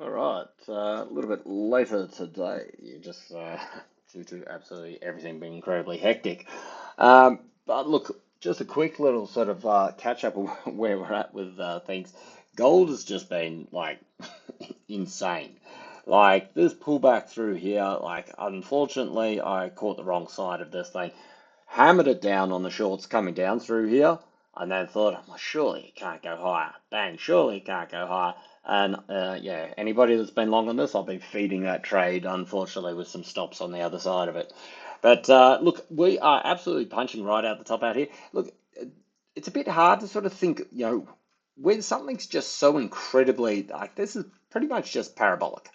All right, a little bit later today, just due to absolutely everything being incredibly hectic. But look, just a quick little sort of catch up of where we're at with things. Gold has just been like insane. Like this pullback through here, like unfortunately, I caught the wrong side of this thing, hammered it down on the shorts coming down through here, and then thought, well, surely it can't go higher. Bang, surely it can't go higher. And yeah, anybody that's been long on this, I've been feeding that trade, unfortunately, with some stops on the other side of it. But look, we are absolutely punching right out the top out here. Look, it's a bit hard to sort of think, when something's just so incredibly, like, this is pretty much just parabolic.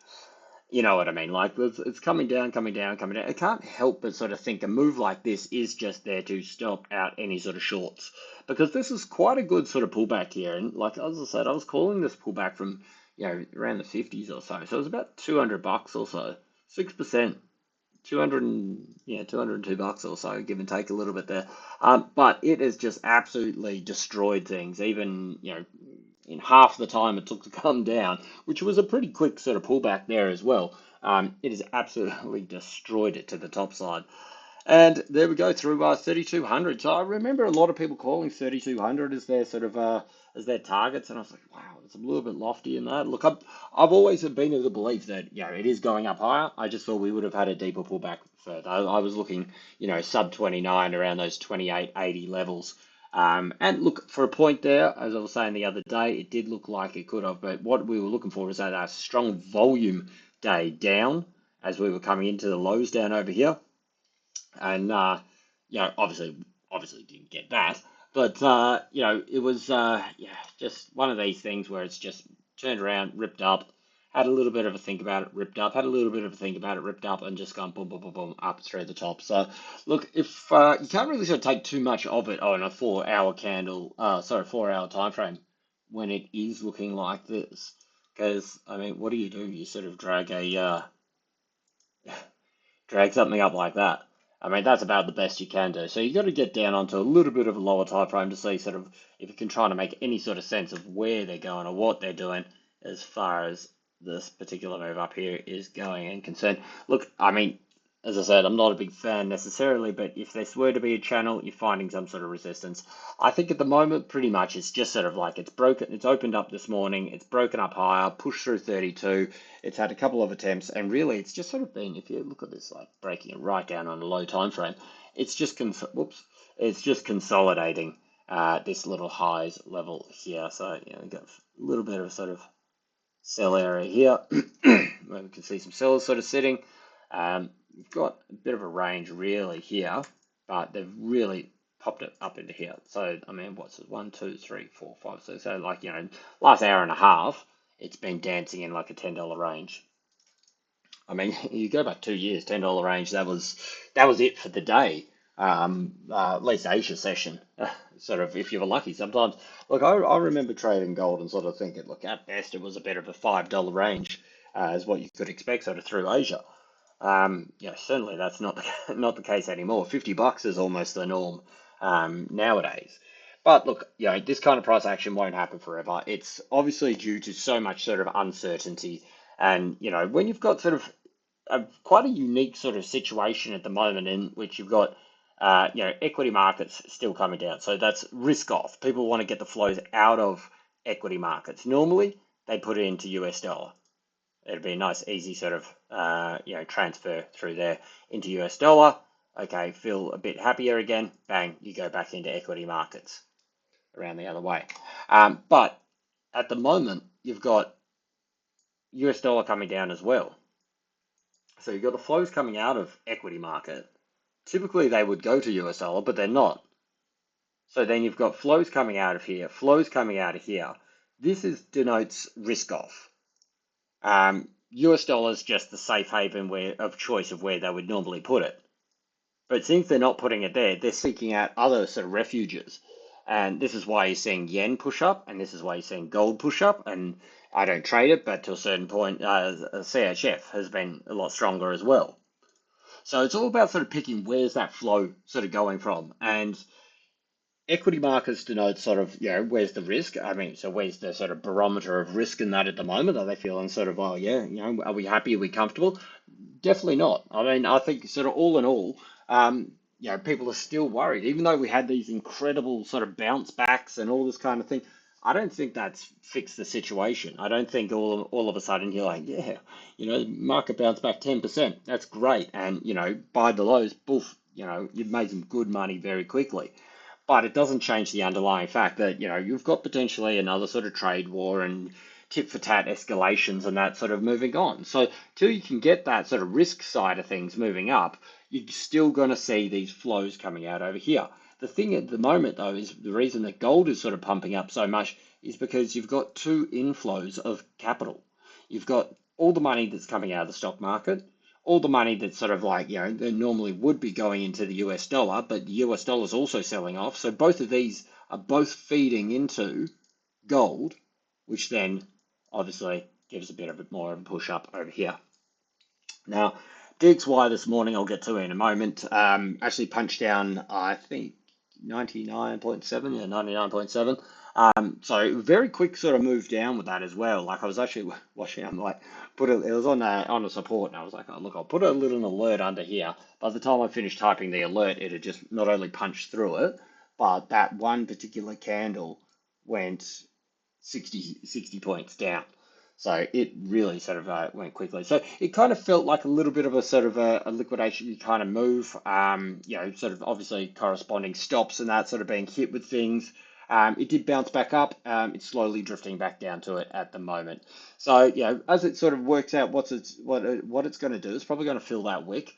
You know what I mean? Like it's coming down, coming down, coming down. I can't help but sort of think a move like this is just there to stop out any sort of shorts because this is quite a good sort of pullback here. And like as I said, I was calling this pullback from around the 50s or so. So it was about $200 or so, 6%. 200 and yeah, $202 or so, give and take a little bit there. But it has just absolutely destroyed things. Even in half the time it took to come down, which was a pretty quick sort of pullback there as well. It has absolutely destroyed it to the top side. And there we go through 3,200. So I remember a lot of people calling 3,200 as their sort of as their targets, and I was like, wow, it's a little bit lofty in that. Look, I've always been of the belief that it is going up higher. I just thought we would have had a deeper pullback further. I was looking, sub 29 around those 28.80 levels. And look, for a point there, as I was saying the other day, it did look like it could have, but what we were looking for was that strong volume day down as we were coming into the lows down over here. And obviously didn't get that, but it was just one of these things where it's just turned around, ripped up, had a little bit of a think about it, ripped up, had a little bit of a think about it, ripped up, and just gone boom, boom, boom, boom, up through the top. So, look, if you can't really sort of take too much of it on a 4 hour candle, 4 hour time frame when it is looking like this, because I mean, what do? You sort of drag something up like that. I mean, that's about the best you can do. So you've got to get down onto a little bit of a lower time frame to see sort of if you can try to make any sort of sense of where they're going or what they're doing as far as this particular move up here is going and concerned. Look, I mean, as I said, I'm not a big fan necessarily, but if this were to be a channel, you're finding some sort of resistance. I think at the moment, pretty much, it's just sort of like it's broken, it's opened up this morning, it's broken up higher, pushed through 32, it's had a couple of attempts, and really, it's just sort of been, if you look at this, like breaking it right down on a low time frame, it's just it's just consolidating this little highs level here. So we've got a little bit of a sort of sell area here, where we can see some sellers sort of sitting. We've got a bit of a range really here, but they've really popped it up into here. So I mean, what's it? 1, 2, 3, 4, 5, 6. So like last hour and a half, it's been dancing in like a $10 range. I mean, you go back 2 years, $10 range. That was it for the day. At least Asia session, sort of. If you were lucky, sometimes. Look, I remember trading gold and sort of thinking, look, at best it was a bit of a $5 range, is what you could expect sort of through Asia. Certainly that's not not the case anymore. $50 is almost the norm nowadays. But look, this kind of price action won't happen forever. It's obviously due to so much sort of uncertainty, and when you've got sort of quite a unique sort of situation at the moment in which you've got equity markets still coming down. So that's risk off. People want to get the flows out of equity markets. Normally they put it into US dollar. It'd be a nice, easy sort of, transfer through there into US dollar. Okay, feel a bit happier again. Bang, you go back into equity markets around the other way. But at the moment, you've got US dollar coming down as well. So you've got the flows coming out of equity market. Typically, they would go to US dollar, but they're not. So then you've got flows coming out of here, flows coming out of here. Denotes risk off. US dollar is just the safe haven of choice of where they would normally put it. But since they're not putting it there, they're seeking out other sort of refuges. And this is why you're seeing yen push up, and this is why you're seeing gold push up. And I don't trade it, but to a certain point, CHF has been a lot stronger as well. So it's all about sort of picking where's that flow sort of going from. And Equity markets denote sort of, where's the risk? I mean, so where's the sort of barometer of risk in that at the moment? Are they feeling sort of, oh yeah, are we happy? Are we comfortable? Definitely not. I mean, I think sort of all in all, people are still worried, even though we had these incredible sort of bounce backs and all this kind of thing. I don't think that's fixed the situation. I don't think all of a sudden you're like, yeah, market bounce back 10%. That's great. And, buy the lows, boof, you've made some good money very quickly. But it doesn't change the underlying fact that, you've got potentially another sort of trade war and tit for tat escalations and that sort of moving on. So till you can get that sort of risk side of things moving up, you're still going to see these flows coming out over here. The thing at the moment, though, is the reason that gold is sort of pumping up so much is because you've got two inflows of capital. You've got all the money that's coming out of the stock market, all the money that's sort of like, that normally would be going into the US dollar, but the US dollar is also selling off. So both of these are both feeding into gold, which then obviously gives a bit of more of a push up over here. Now, DXY this morning, I'll get to in a moment, actually punched down, I think, 99.7, yeah, 99.7. So very quick sort of move down with that as well. Like I was actually watching, I'm like, it was on a support, and I was like, oh look, I'll put a little alert under here. By the time I finished typing the alert, it had just not only punched through it, but that one particular candle went 60 points down. So it really sort of went quickly. So it kind of felt like a little bit of a sort of a liquidation kind of move, sort of obviously corresponding stops and that sort of being hit with things. It did bounce back up. It's slowly drifting back down to it at the moment. So, as it sort of works out what it's going to do, it's probably going to fill that wick.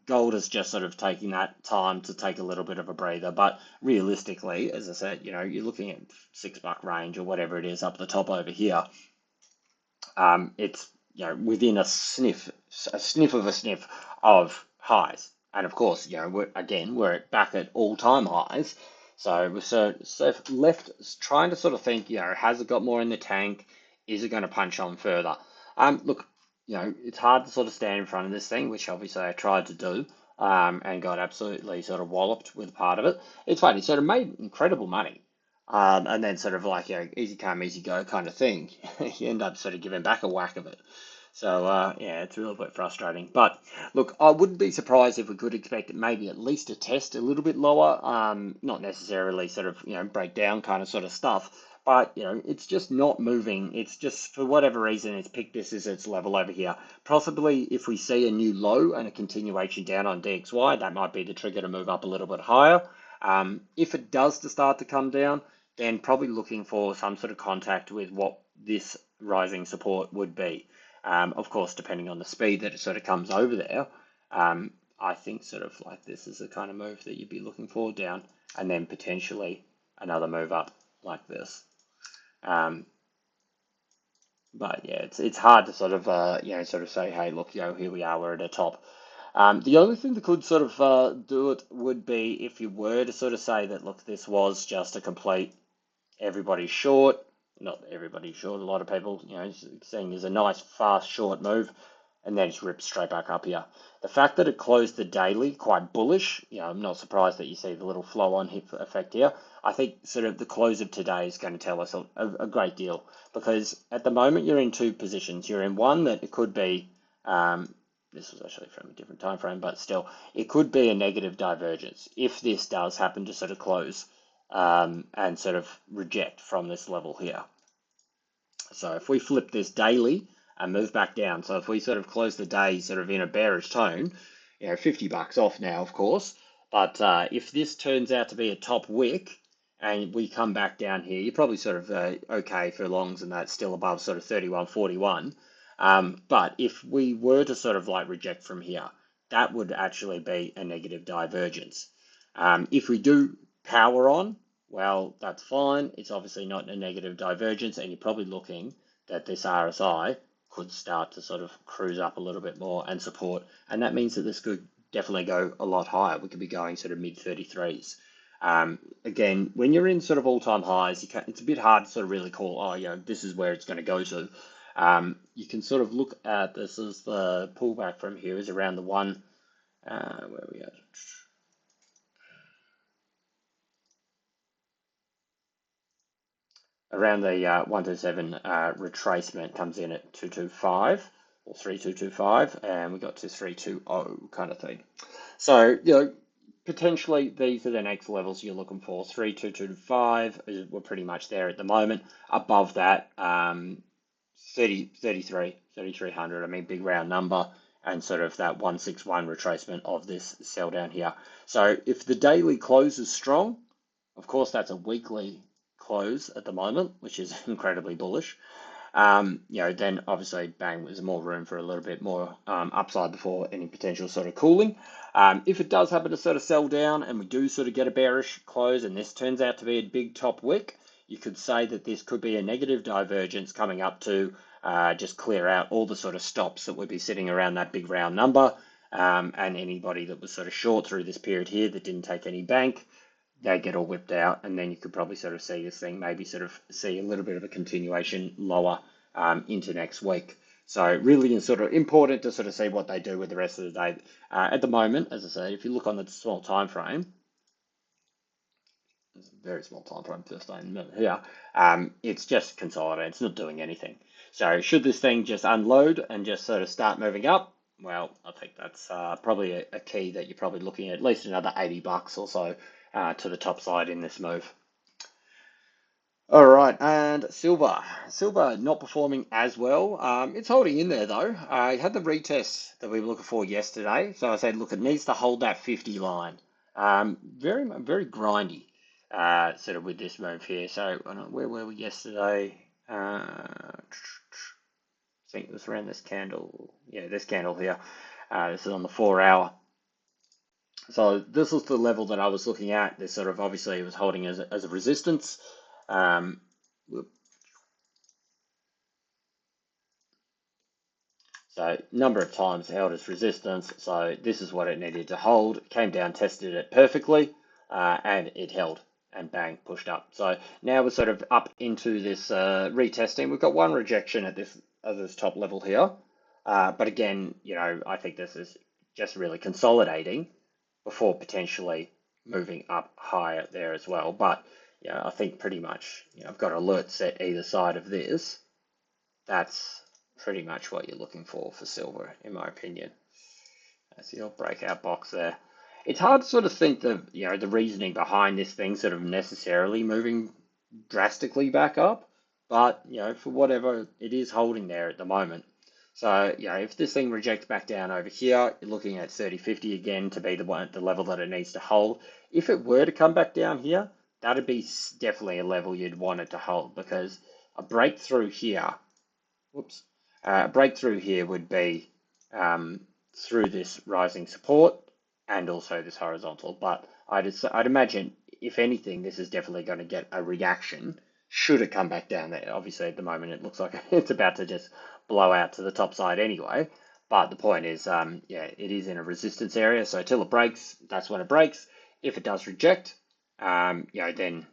Gold is just sort of taking that time to take a little bit of a breather, but realistically, as I said, you're looking at $6 range or whatever it is up the top over here. It's within a sniff of a sniff of highs, and of course, we're back at all-time highs. So we're left trying to sort of think, has it got more in the tank? Is it going to punch on further? Look, it's hard to sort of stand in front of this thing, which obviously I tried to do, and got absolutely sort of walloped with part of it. It's funny, sort of made incredible money. And then sort of like, easy come, easy go kind of thing. You end up sort of giving back a whack of it. So, it's a little bit frustrating. But look, I wouldn't be surprised if we could expect maybe at least a test a little bit lower. Not necessarily sort of, breakdown kind of sort of stuff. But, it's just not moving. It's just, for whatever reason, it's picked this as its level over here. Possibly if we see a new low and a continuation down on DXY, that might be the trigger to move up a little bit higher. If it does to start to come down, then probably looking for some sort of contact with what this rising support would be. Of course, depending on the speed that it sort of comes over there, I think sort of like this is the kind of move that you'd be looking for down, and then potentially another move up like this. Um, but yeah, it's hard to sort of sort of say, hey, look, here we are, we're at the top. The only thing that could sort of do it would be if you were to sort of say that, look, this was just a complete everybody's short. Not everybody's short. A lot of people, seeing there's a nice fast short move, and then it's ripped straight back up here. The fact that it closed the daily quite bullish, I'm not surprised that you see the little flow on hit effect here. I think sort of the close of today is going to tell us a great deal, because at the moment you're in two positions. You're in one that it could be, this was actually from a different time frame, but still, it could be a negative divergence if this does happen to sort of close and sort of reject from this level here. So if we flip this daily and move back down, so if we sort of close the day sort of in a bearish tone, $50 off now, of course, but if this turns out to be a top wick and we come back down here, you're probably sort of okay for longs and that's still above sort of 31.41. But if we were to sort of like reject from here, that would actually be a negative divergence. If we do power on, well, that's fine. It's obviously not a negative divergence, and you're probably looking that this RSI could start to sort of cruise up a little bit more and support. And that means that this could definitely go a lot higher. We could be going sort of mid 33s. Again, when you're in sort of all-time highs, it's a bit hard to sort of really call, this is where it's going to go to. You can sort of look at this as the pullback from here is around the one, where are we at? around the 127 retracement comes in at 225 or 3225, and we got to 320 kind of thing. So, potentially these are the next levels you're looking for. 3225 we're pretty much there at the moment. Above that, 3300, I mean, big round number, and sort of that 161 retracement of this sell down here. So if the daily close is strong, of course, that's a weekly close at the moment, which is incredibly bullish. Then obviously, bang, there's more room for a little bit more upside before any potential sort of cooling. If it does happen to sort of sell down and we do sort of get a bearish close and this turns out to be a big top wick, you could say that this could be a negative divergence coming up to just clear out all the sort of stops that would be sitting around that big round number. And anybody that was sort of short through this period here that didn't take any bank, they get all whipped out, and then you could probably sort of see this thing maybe sort of see a little bit of a continuation lower into next week. So really sort of important to sort of see what they do with the rest of the day. At the moment, as I say, if you look on the small time frame, it's a very small time frame, just a minute here, it's just consolidating. It's not doing anything. So should this thing just unload and just sort of start moving up, well, I think that's probably a key that you're probably looking at least another $80 or so to the top side in this move. All right, and silver. Silver not performing as well. It's holding in there though. I had the retest that we were looking for yesterday, so I said, look, it needs to hold that 50 line. Very grindy, sort of with this move here. So where were we yesterday? I think it was around this candle. Yeah, this candle here. This is on the 4 hour. So this was the level that I was looking at. This sort of obviously was holding as a resistance. So number of times held as resistance. So this is what it needed to hold. Came down, tested it perfectly, and it held. And bang, pushed up. So now we're sort of up into this retesting. We've got one rejection at this top level here. But again, I think this is just really consolidating before potentially moving up higher there as well. But I think pretty much, I've got alerts set either side of this. That's pretty much what you're looking for silver, in my opinion. That's your breakout box there. It's hard to sort of think the reasoning behind this thing sort of necessarily moving drastically back up, but for whatever it is holding there at the moment. So if this thing rejects back down over here, you're looking at 30.50 again to be the level that it needs to hold. If it were to come back down here, that'd be definitely a level you'd want it to hold, because a breakthrough here, a breakthrough here would be through this rising support and also this horizontal. But I'd imagine, if anything, this is definitely going to get a reaction should it come back down there. Obviously, at the moment, it looks like it's about to just blow out to the top side anyway. But the point is, it is in a resistance area. So till it breaks, that's when it breaks. If it does reject, then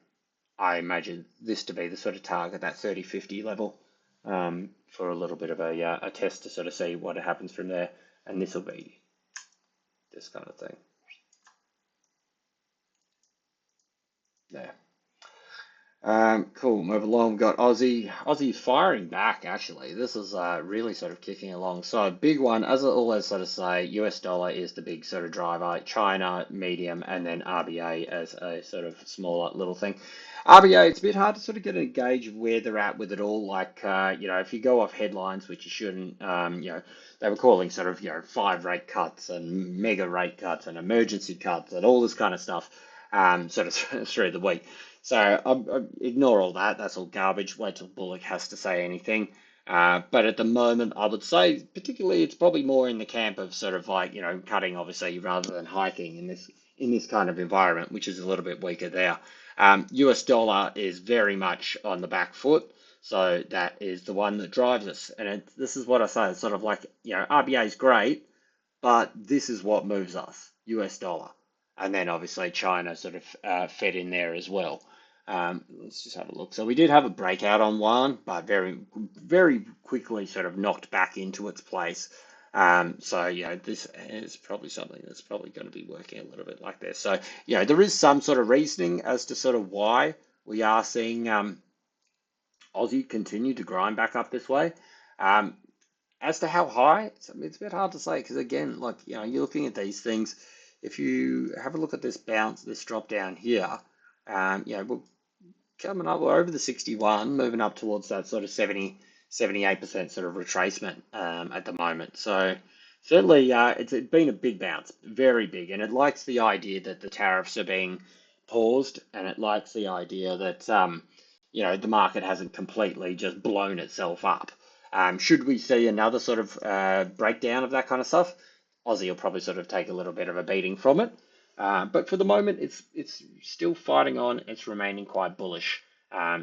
I imagine this to be the sort of target, that 30.50 level, for a little bit of a test to sort of see what happens from there. And this will be this kind of thing. There. Cool, move along. We've got Aussie firing back, actually. This is really sort of kicking along. So big one, as I always sort of say, US dollar is the big sort of driver, China, medium, and then RBA as a sort of smaller little thing. RBA, it's a bit hard to sort of get a gauge of where they're at with it all. Like, if you go off headlines, which you shouldn't, they were calling sort of, 5 rate cuts and mega rate cuts and emergency cuts and all this kind of stuff, sort of through the week. So I ignore all that. That's all garbage. Wait till Bullock has to say anything. But at the moment, I would say, particularly, it's probably more in the camp of sort of like, cutting, obviously, rather than hiking in this kind of environment, which is a little bit weaker there. US dollar is very much on the back foot. So that is the one that drives us. And this is what I say. It's sort of like, RBA is great, but this is what moves us, US dollar. And then obviously China sort of fed in there as well. Let's just have a look. So we did have a breakout on one, but very, very quickly sort of knocked back into its place. This is probably something that's probably going to be working a little bit like this. So, there is some sort of reasoning as to sort of why we are seeing Aussie continued to grind back up this way. Um, as to how high, it's a bit hard to say because again, like you're looking at these things. If you have a look at this bounce, this drop down here, we're coming up, we're over the 61, moving up towards that sort of 78% sort of retracement at the moment. So certainly, it's been a big bounce, very big, and it likes the idea that the tariffs are being paused, and it likes the idea that the market hasn't completely just blown itself up. Should we see another sort of breakdown of that kind of stuff, Aussie will probably sort of take a little bit of a beating from it. But for the moment, it's still fighting on. It's remaining quite bullish,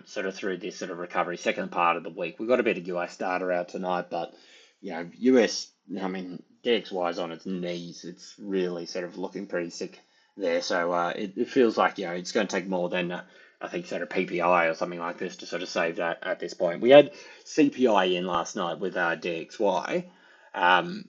sort of through this sort of recovery second part of the week. We've got a bit of US data out tonight, but US, I mean, DXY is on its knees. It's really sort of looking pretty sick there. So it feels like it's going to take more than I think sort of PPI or something like this to sort of save that at this point. We had CPI in last night with DXY. Um,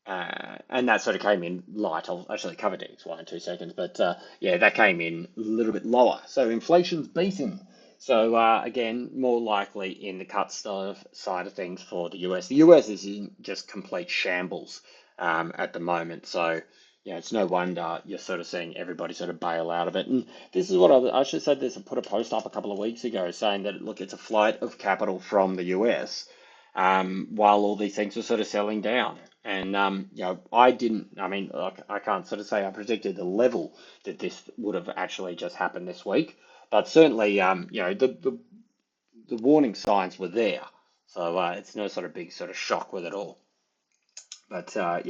and that sort of came in light. I'll actually cover DXY in 2 seconds, but that came in a little bit lower. So inflation's beaten. So again, more likely in the cut side of things for the US. The US is in just complete shambles at the moment. So it's no wonder you're sort of seeing everybody sort of bail out of it. And this is what I should have said this. I put a post up a couple of weeks ago saying that look, it's a flight of capital from the US while all these things were sort of selling down. And I didn't. I mean, like, I can't sort of say I predicted the level that this would have actually just happened this week, but certainly, the warning signs were there. So it's no sort of big sort of shock with it all. But so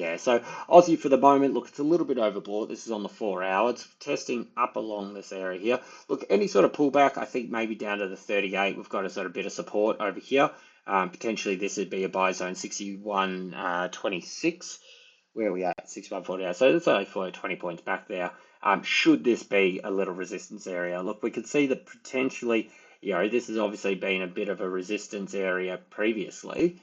Aussie for the moment, look, it's a little bit overbought. This is on the 4 hour. It's testing up along this area here. Look, any sort of pullback, I think maybe down to the 38. We've got a sort of bit of support over here. Potentially this would be a buy zone 61.26. Where are we at? 61.48. So that's only for 20 points back there. Should this be a little resistance area? Look, we can see that potentially, this has obviously been a bit of a resistance area previously.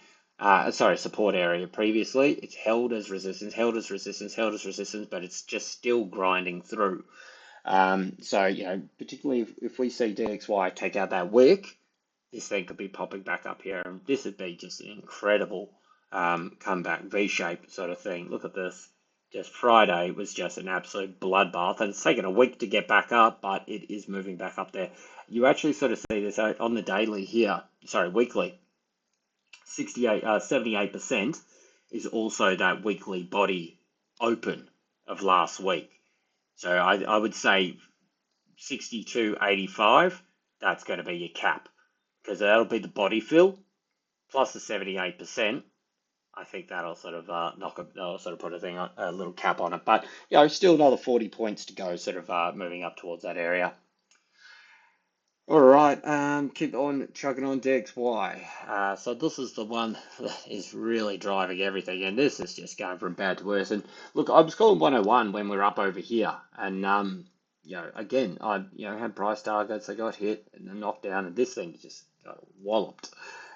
Sorry, support area previously. It's held as resistance, held as resistance, held as resistance, but it's just still grinding through. Particularly if we see DXY take out that wick, this thing could be popping back up here, and this would be just an incredible comeback V-shape sort of thing. Look at this. Just Friday was just an absolute bloodbath, and it's taken a week to get back up, but it is moving back up there. You actually sort of see this on the daily here, sorry, weekly. 78% is also that weekly body open of last week. So I would say 62.85, that's going to be your cap because that'll be the body fill plus the 78%. I think that'll sort of that'll sort of put a little cap on it. But still another 40 points to go, sort of moving up towards that area. All right, keep on chugging on DXY. So this is the one that is really driving everything, and this is just going from bad to worse. And look, I was calling 101 when we were up over here, and again, I had price targets, I got hit and then knocked down, and this thing just got walloped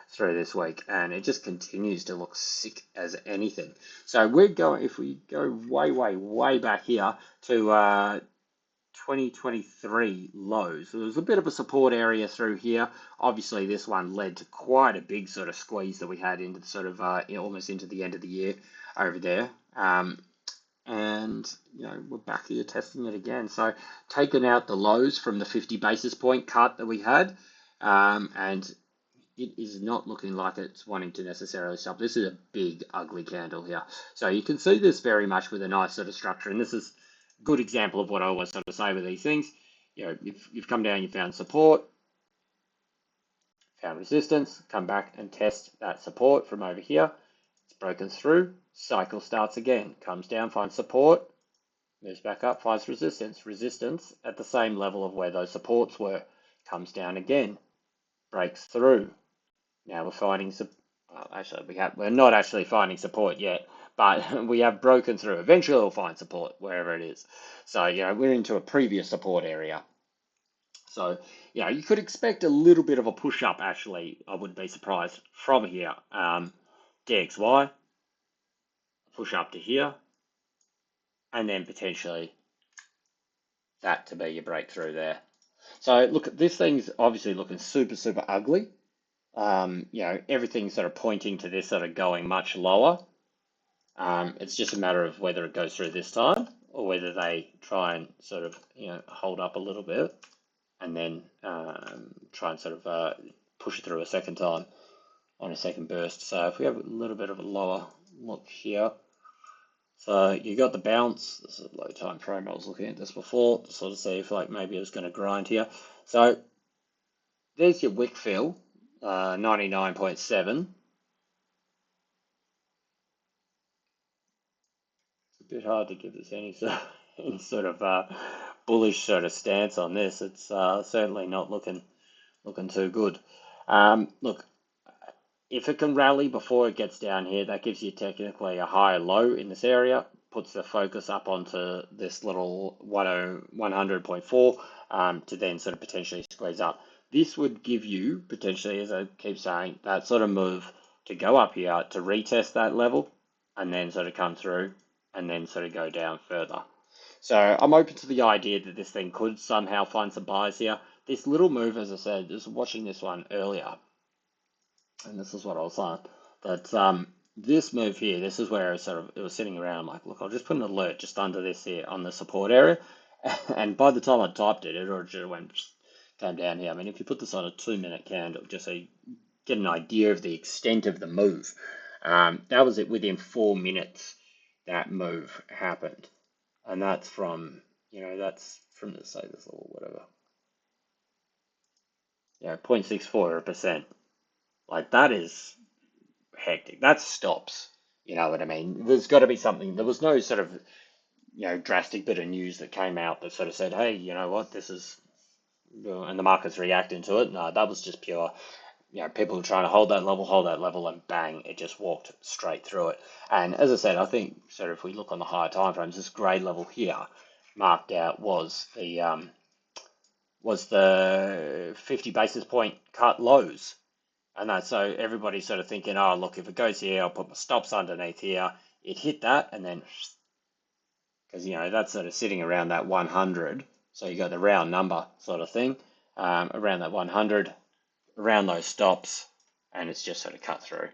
through this week, and it just continues to look sick as anything. So we're going, if we go way, way, way back here to 2023 lows. So there's a bit of a support area through here. Obviously, this one led to quite a big sort of squeeze that we had into the sort of almost into the end of the year over there. And we're back here testing it again. So taking out the lows from the 50 basis point cut that we had, and it is not looking like it's wanting to necessarily stop. This is a big, ugly candle here. So you can see this very much with a nice sort of structure, and this is good example of what I always sort of say with these things. You've come down, you found support, found resistance, come back and test that support from over here. It's broken through, cycle starts again, comes down, finds support, moves back up, finds resistance at the same level of where those supports were, comes down again, breaks through. Now we're finding we're not actually finding support yet, but we have broken through. Eventually we'll find support wherever it is. So, we're into a previous support area. So, you could expect a little bit of a push up, actually. I wouldn't be surprised from here. DXY, push up to here, and then potentially that to be your breakthrough there. So look, this thing's obviously looking super, super ugly. Everything's sort of pointing to this sort of going much lower. It's just a matter of whether it goes through this time or whether they try and sort of, hold up a little bit and then try and sort of push it through a second time on a second burst. So if we have a little bit of a lower look here, so you got the bounce. This is a low time frame. I was looking at this before to sort of see if like maybe it's going to grind here. So there's your wick fill, 99.7. It's a bit hard to give this any sort of bullish sort of stance on this. It's certainly not looking too good. Look, if it can rally before it gets down here, that gives you technically a higher low in this area, puts the focus up onto this little 100.4 to then sort of potentially squeeze up. This would give you potentially, as I keep saying, that sort of move to go up here to retest that level and then sort of come through and then sort of go down further. So I'm open to the idea that this thing could somehow find some buys here. This little move, as I said, just watching this one earlier, and this is what I was saying, that this move here, this is where it was sitting around. I'm like, look, I'll just put an alert just under this here on the support area, and by the time I typed it, it already came down here. I mean, if you put this on a 2-minute candle, just so you get an idea of the extent of the move, that was it within 4 minutes that move happened, and that's from the say this or whatever, 0.64%. Like that is hectic. That stops. You know what I mean? There's got to be something. There was no sort of, drastic bit of news that came out that sort of said, hey, you know what, this is, and the market's reacting to it. No, that was just pure, people were trying to hold that level, and bang, it just walked straight through it. And as I said, I think sort of if we look on the higher time frames, this grey level here marked out was the 50 basis point cut lows. And that's so everybody's sort of thinking, oh, look, if it goes here, I'll put my stops underneath here. It hit that, and then, because, that's sort of sitting around that 100. So you got the round number sort of thing, around that 100, around those stops, and it's just sort of cut through.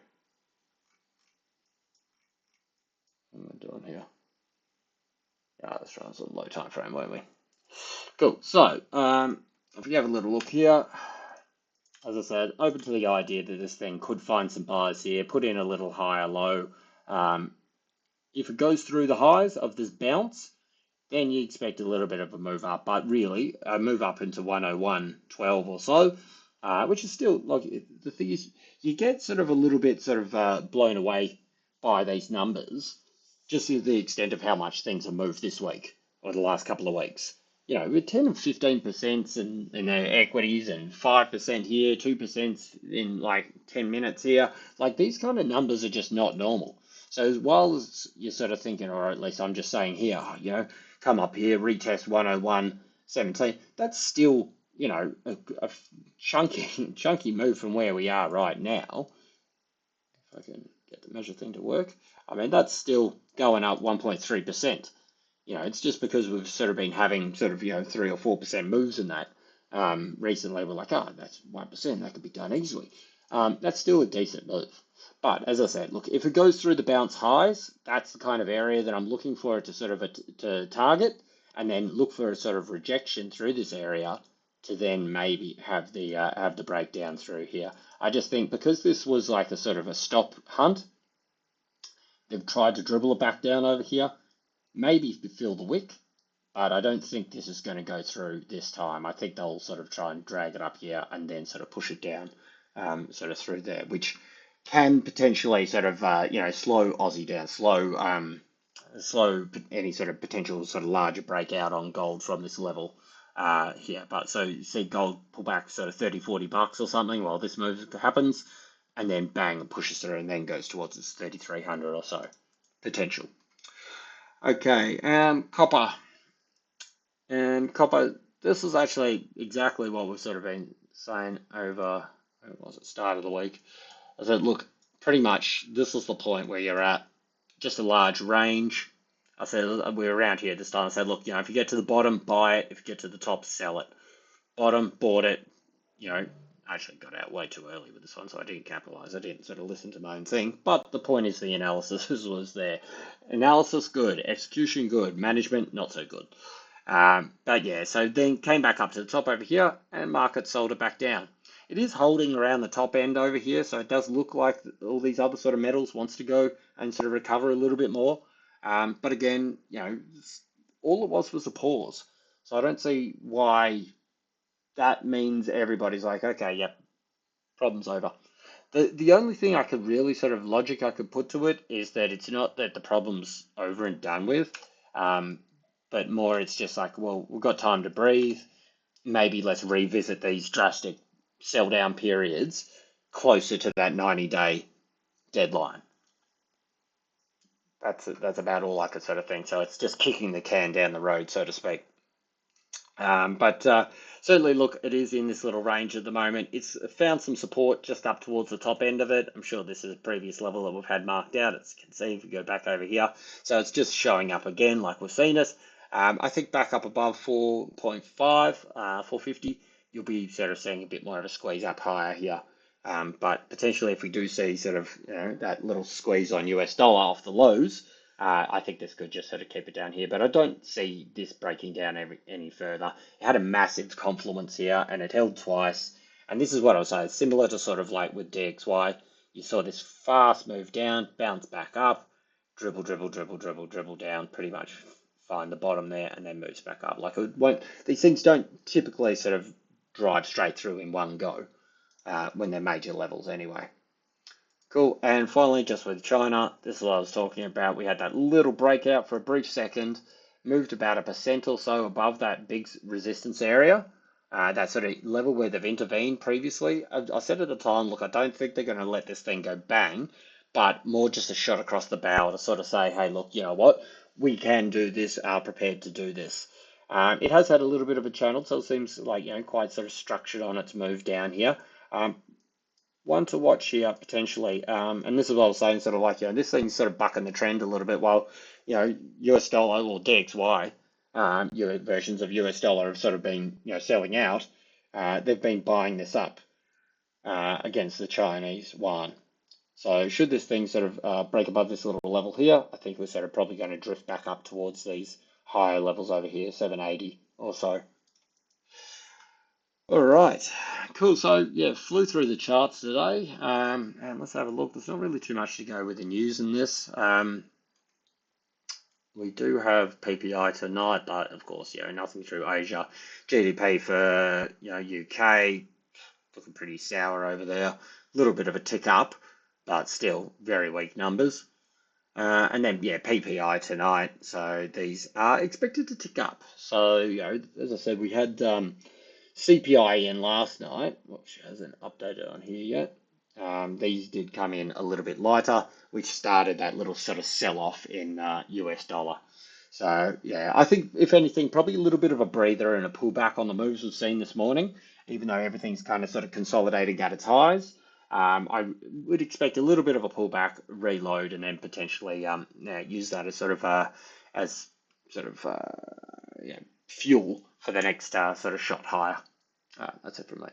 What am I doing here? Yeah, that's right, it's a low time frame, won't we? Cool. So, if we have a little look here, as I said, open to the idea that this thing could find some buys here, put in a little higher low. If it goes through the highs of this bounce, then you expect a little bit of a move up, but really a move up into 101.12 or so, which is still, like, the thing is, you get sort of a little bit blown away by these numbers, just to the extent of how much things have moved this week or the last couple of weeks. With 10 and 15% in their equities and 5% here, 2% in like 10 minutes here, like these kind of numbers are just not normal. So while you're sort of thinking, or at least I'm just saying here, come up here, retest 101.17, that's still, a chunky move from where we are right now. If I can get the measure thing to work. I mean, that's still going up 1.3%. It's just because we've sort of been having sort of, 3 or 4% moves in that. Recently, we're like, oh, that's 1%, that could be done easily. That's still a decent move. But as I said, look, if it goes through the bounce highs, that's the kind of area that I'm looking for it to sort of to target, and then look for a sort of rejection through this area to then maybe have the breakdown through here. I just think because this was like a sort of a stop hunt, they've tried to dribble it back down over here, maybe fill the wick, but I don't think this is going to go through this time. I think they'll sort of try and drag it up here and then sort of push it down sort of through there, which can potentially sort of, slow Aussie down, slow any sort of potential sort of larger breakout on gold from this level here. But so you see gold pull back sort of 30, $40 or something while this move happens, and then bang, it pushes through and then goes towards its 3,300 or so potential. Okay, copper. And copper, this is actually exactly what we've sort of been saying over, what was it, start of the week. I said, look, pretty much this is the point where you're at, just a large range. I said, we're around here this time. I said, look, if you get to the bottom, buy it. If you get to the top, sell it. bottom, bought it, I actually got out way too early with this one, so I didn't capitalize. I didn't sort of listen to my own thing. But the point is the analysis was there. Analysis good, execution good, management not so good. But yeah, so then came back up to the top over here and market sold it back down. It is holding around the top end over here, so it does look like all these other sort of metals wants to go and sort of recover a little bit more. But again, all it was a pause. So I don't see why that means everybody's like, okay, yep, problem's over. The only thing I could really sort of logic I could put to it is that it's not that the problem's over and done with, um, but more it's just like, well, we've got time to breathe. Maybe let's revisit these drastic sell down periods closer to that 90-day deadline. That's about all I could sort of think. So it's just kicking the can down the road, so to speak. But certainly, look, it is in this little range at the moment. It's found some support just up towards the top end of it. I'm sure this is a previous level that we've had marked out. As you can see, if we go back over here. So it's just showing up again like we've seen it. I think back up above 4.5, 450, you'll be sort of seeing a bit more of a squeeze up higher here. But potentially, if we do see sort of that little squeeze on US dollar off the lows, I think this could just sort of keep it down here, but I don't see this breaking down any further. It had a massive confluence here, and it held twice. And this is what I was saying, similar to sort of like with DXY. You saw this fast move down, bounce back up, dribble, dribble, dribble, dribble, dribble down, pretty much find the bottom there, and then moves back up. Like it won't. These things don't typically sort of drive straight through in one go when they're major levels anyway. Cool. And finally, just with China, this is what I was talking about. We had that little breakout for a brief second, moved about 1% or so above that big resistance area, that sort of level where they've intervened previously. I said at the time, look, I don't think they're going to let this thing go bang, but more just a shot across the bow to sort of say, hey, look, you know what? We can do this, are prepared to do this. It has had a little bit of a channel, so it seems like, quite sort of structured on its move down here. One to watch here potentially, and this is what I was saying, sort of like, this thing's sort of bucking the trend a little bit while, US dollar or DXY, your versions of US dollar have sort of been, selling out. They've been buying this up against the Chinese yuan. So should this thing sort of break above this little level here, I think we're sort of probably going to drift back up towards these higher levels over here, 780 or so. All right, cool. So yeah, flew through the charts today, and let's have a look. There's not really too much to go with the news in this. We do have PPI tonight, but of course, nothing through Asia. GDP for UK looking pretty sour over there. A little bit of a tick up, but still very weak numbers. And then PPI tonight. So these are expected to tick up. So as I said, we had CPI in last night, which hasn't updated on here yet. These did come in a little bit lighter, which started that little sort of sell-off in US dollar. So yeah, I think if anything, probably a little bit of a breather and a pullback on the moves we've seen this morning, even though everything's kind of sort of consolidating at its highs. I would expect a little bit of a pullback, reload, and then potentially use that as sort of fuel for the next sort of shot higher. That's it from me.